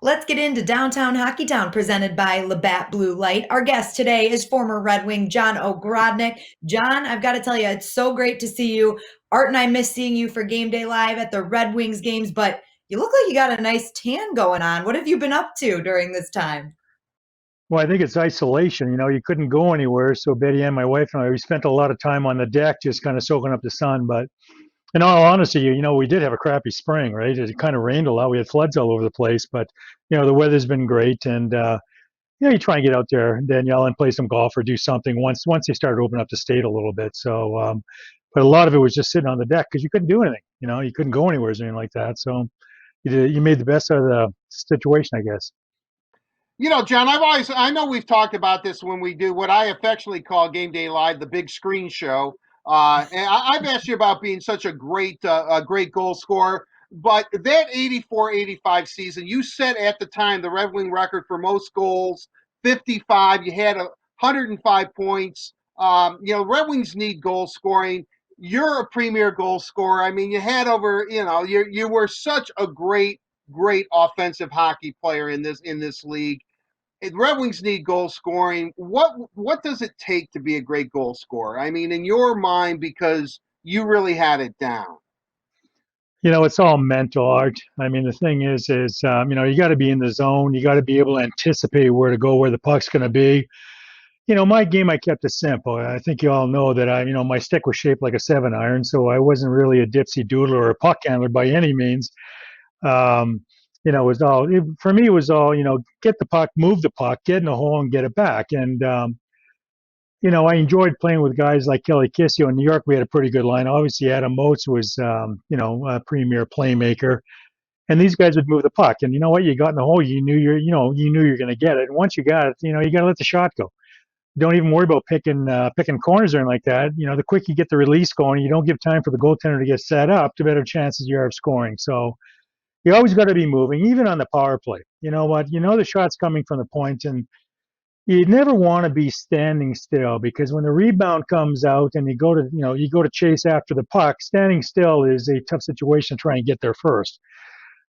Let's get into Downtown Hockeytown presented by Labatt Blue Iight. Our guest today is former Red Wing John Ogrodnick. John, I've got to tell you, it's so great to see you. Art and I miss seeing you for Game Day Live at the Red Wings games, but you look like you got a nice tan going on. What have you been up to during this time? Well, I think it's isolation. You couldn't go anywhere. So Betty and my wife and I, we spent a lot of time on the deck just kind of soaking up the sun. But in all honesty, we did have a crappy spring, right? It kind of rained a lot. We had floods all over the place. But, the weather's been great. And, you try and get out there, Daniella, and play some golf or do something once they started opening up the state a little bit. So, but a lot of it was just sitting on the deck because you couldn't do anything. You couldn't go anywhere or anything like that. So you made the best out of the situation, I guess. John, I know we've talked about this when we do what I affectionately call Game Day Live, the big screen show. And I've asked you about being such a great goal scorer. But that 84-85 season, you set at the time the Red Wing record for most goals, 55. You had 105 points. Red Wings need goal scoring. You're a premier goal scorer. I mean, you had over, you were such a great offensive hockey player in this league. Red Wings need goal scoring. What does it take to be a great goal scorer? I mean, in your mind, because you really had it down. It's all mental art. I mean, the thing is, you got to be in the zone. You got to be able to anticipate where to go, where the puck's going to be. My game, I kept it simple. I think you all know that my stick was shaped like a 7-iron, so I wasn't really a dipsy doodler or a puck handler by any means. It was for me, it was all, get the puck, move the puck, get in the hole and get it back. And, I enjoyed playing with guys like Kelly Kissio. In New York, we had a pretty good line. Obviously, Adam Oates was, a premier playmaker. And these guys would move the puck. And you know what? You got in the hole, you knew you're going to get it. And once you got it, you got to let the shot go. Don't even worry about picking corners or anything like that. The quick you get the release going, you don't give time for the goaltender to get set up, the better chances you have of scoring. So you always got to be moving, even on the power play. You know what? The shot's coming from the point, and you never want to be standing still because when the rebound comes out and you go to chase after the puck, standing still is a tough situation to try and get there first.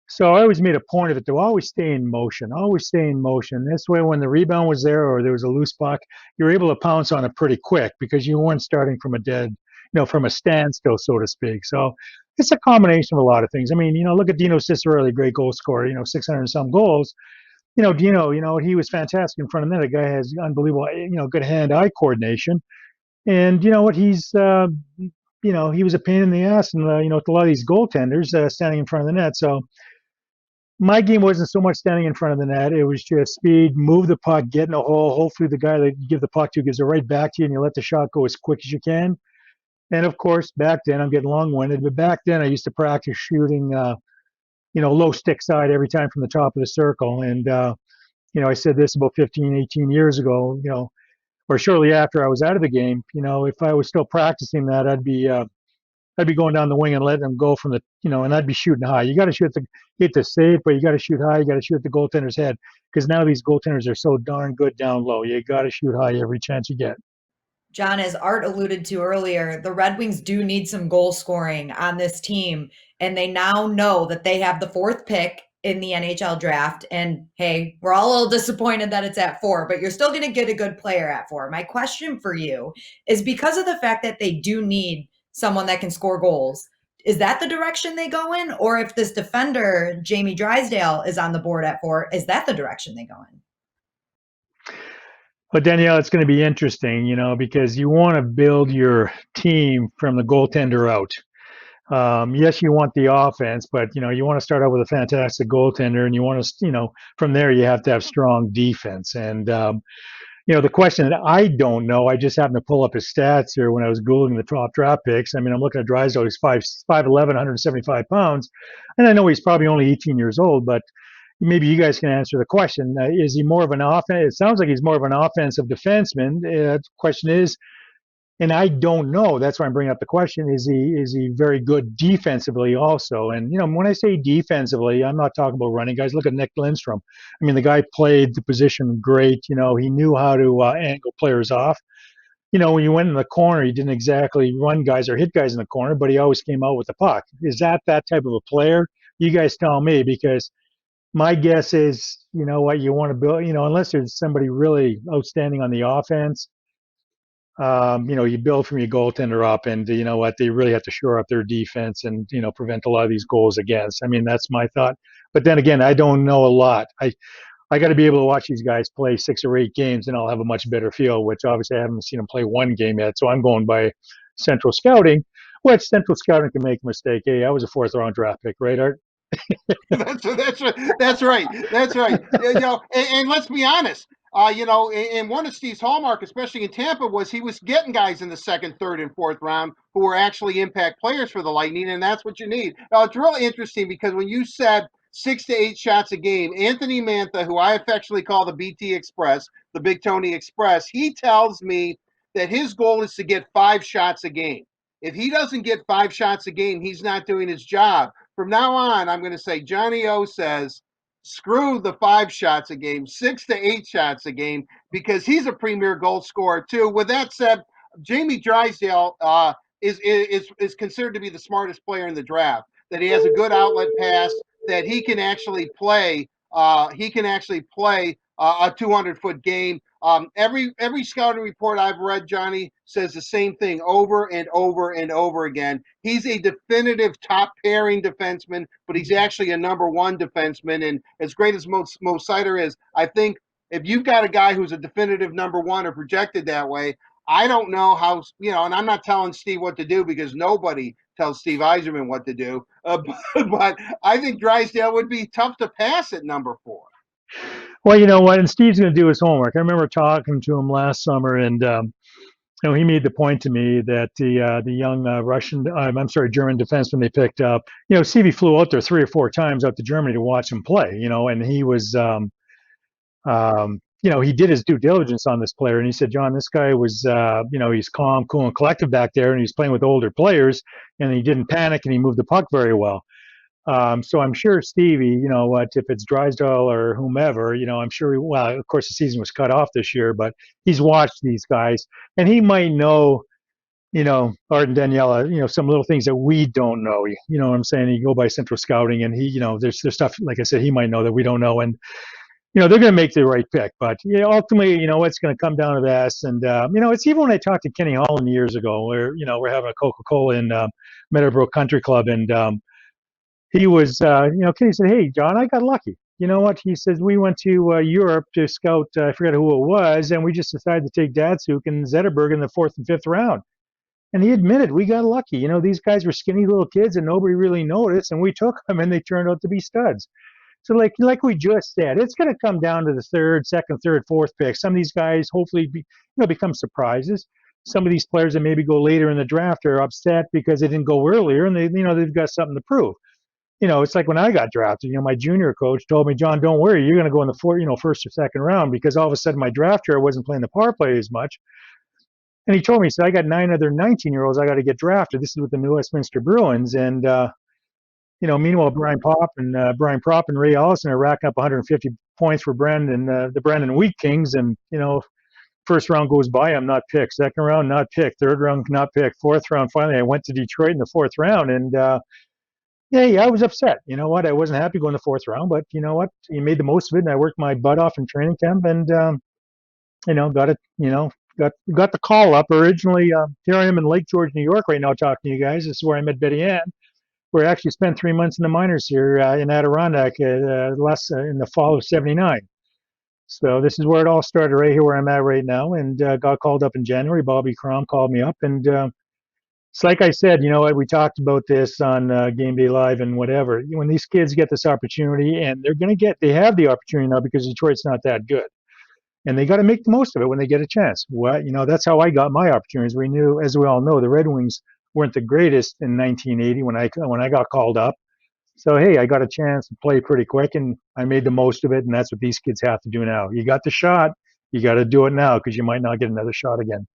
So I always made a point of it to always stay in motion, always stay in motion. This way, when the rebound was there or there was a loose puck, you're able to pounce on it pretty quick because you weren't starting from from a standstill, so to speak. So it's a combination of a lot of things. I mean, look at Dino Ciccarelli, great goal scorer, 600 and some goals. Dino, he was fantastic in front of net. The guy has unbelievable, good hand-eye coordination. And you know what? He was a pain in the ass, and with a lot of these goaltenders standing in front of the net. So my game wasn't so much standing in front of the net. It was just speed, move the puck, get in a hole. Hopefully, the guy that you give the puck to gives it right back to you, and you let the shot go as quick as you can. And of course, back then, I'm getting long-winded, but back then I used to practice shooting, low stick side every time from the top of the circle. And I said this about 15, 18 years ago, or shortly after I was out of the game. If I was still practicing that, I'd be going down the wing and letting them go from and I'd be shooting high. You got to hit the save, but you got to shoot high. You got to shoot at the goaltender's head because now these goaltenders are so darn good down low. You got to shoot high every chance you get. John, as Art alluded to earlier, the Red Wings do need some goal scoring on this team, and they now know that they have the fourth pick in the NHL draft. And hey, we're all a little disappointed that it's at 4, but you're still going to get a good player at 4. My question for you is because of the fact that they do need someone that can score goals, is that the direction they go in? Or if this defender, Jamie Drysdale, is on the board at 4, is that the direction they go in? But Danielle, it's going to be interesting, because you want to build your team from the goaltender out. Yes, you want the offense, but you want to start out with a fantastic goaltender, and you want to, from there you have to have strong defense. And the question that I don't know, I just happened to pull up his stats here when I was googling the top draft picks. I mean, I'm looking at Drysdale. He's 5'11", 175 pounds, and I know he's probably only 18 years old, but maybe you guys can answer the question. Is he more of an offense? It sounds like he's more of an offensive defenseman. The question is, and I don't know. That's why I'm bringing up the question: is he very good defensively also? And when I say defensively, I'm not talking about running guys. Look at Nick Lindstrom. I mean, the guy played the position great. He knew how to angle players off. When you went in the corner, he didn't exactly run guys or hit guys in the corner, but he always came out with the puck. Is that type of a player? You guys tell me, because My guess is, you know what, you want to build, unless there's somebody really outstanding on the offense, you build from your goaltender up, and you know what, they really have to shore up their defense and prevent a lot of these goals against. I mean, that's my thought. But then again, I don't know a lot. I got to be able to watch these guys play 6 or 8 games, and I'll have a much better feel. Which obviously I haven't seen them play one game yet, so I'm going by central scouting. Which central scouting can make a mistake. Hey, I was a fourth-round draft pick, right, Art? That's right. That's right. That's right. And let's be honest. And one of Steve's hallmark, especially in Tampa, was he was getting guys in the second, third, and fourth round who were actually impact players for the Lightning, and that's what you need. It's really interesting because when you said 6 to 8 shots a game, Anthony Mantha, who I affectionately call the BT Express, the Big Tony Express, he tells me that his goal is to get 5 shots a game. If he doesn't get 5 shots a game, he's not doing his job. From now on, I'm going to say Johnny O says, screw the 5 shots a game, 6 to 8 shots a game, because he's a premier goal scorer too. With that said, Jamie Drysdale is considered to be the smartest player in the draft. That he has a good outlet pass, that he can actually play. A 200-foot game. Every scouting report I've read, Johnny, says the same thing over and over and over again. He's a definitive top pairing defenseman, but he's actually a number 1 defenseman. And as great as Mo Seider is, I think if you've got a guy who's a definitive number 1 or projected that way, I don't know how, and I'm not telling Steve what to do because nobody tells Steve Yzerman what to do. But I think Drysdale would be tough to pass at number 4. Well, you know what, and Steve's going to do his homework. I remember talking to him last summer, and he made the point to me that the young German defenseman they picked up, Stevie flew out there 3 or 4 times out to Germany to watch him play, and he was, he did his due diligence on this player, and he said, John, this guy was, he's calm, cool, and collected back there, and he's playing with older players, and he didn't panic, and he moved the puck very well. So I'm sure Stevie, if it's Drysdale or whomever, I'm sure, of course the season was cut off this year, but he's watched these guys and he might know, Art and Daniella, some little things that we don't know, you know what I'm saying? You go by central scouting and he, there's stuff, like I said, he might know that we don't know. And, they're going to make the right pick, but ultimately, it's going to come down to this. And, it's even when I talked to Kenny Holland years ago where, we're having a Coca-Cola in Meadowbrook Country Club, and he was, Kenny said, hey, John, I got lucky. You know what? He says, we went to Europe to scout, I forget who it was, and we just decided to take Datsuk and Zetterberg in the 4th and 5th round. And he admitted, we got lucky. These guys were skinny little kids and nobody really noticed, and we took them and they turned out to be studs. So like we just said, it's going to come down to the second, third, fourth pick. Some of these guys hopefully become surprises. Some of these players that maybe go later in the draft are upset because they didn't go earlier and they've got something to prove. It's like when I got drafted, my junior coach told me, John, don't worry, you're going to go in the first or second round, because all of a sudden my draft year I wasn't playing the power play as much. And he told me, he said, I got 9 other 19-year-olds I got to get drafted. This is with the New Westminster Bruins. And, meanwhile, Brian Propp and Ray Allison are racking up 150 points for the Brandon Wheat Kings. And, first round goes by, I'm not picked. Second round, not picked. Third round, not picked. Fourth round, finally, I went to Detroit in the 4th round. And, I was upset. You know what? I wasn't happy going the 4th round, but you know what? You made the most of it, and I worked my butt off in training camp, and got it. Got the call up originally. Here I am in Lake George, New York, right now, talking to you guys. This is where I met Betty Ann. We actually spent 3 months in the minors here in Adirondack, in the fall of '79. So this is where it all started, right here where I'm at right now, and got called up in January. Bobby Crom called me up, and it's like I said, we talked about this on Game Day Live and whatever. When these kids get this opportunity, and they have the opportunity now because Detroit's not that good, and they got to make the most of it when they get a chance. Well, that's how I got my opportunities. We knew, as we all know, the Red Wings weren't the greatest in 1980 when I got called up. So hey, I got a chance to play pretty quick, and I made the most of it. And that's what these kids have to do now. You got the shot, you got to do it now, because you might not get another shot again.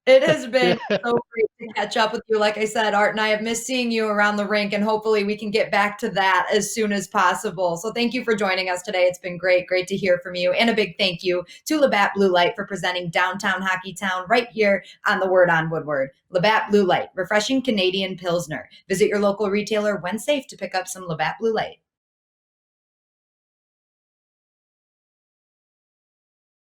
It has been so great to catch up with you. Like I said, Art and I have missed seeing you around the rink, and hopefully we can get back to that as soon as possible. So thank you for joining us today. It's been great to hear from you. And a big thank you to Labatt Blue Iight for presenting Downtown Hockeytown right here on the Word on Woodward. Labatt Blue Iight, refreshing Canadian Pilsner. Visit your local retailer when safe to pick up some Labatt Blue Iight.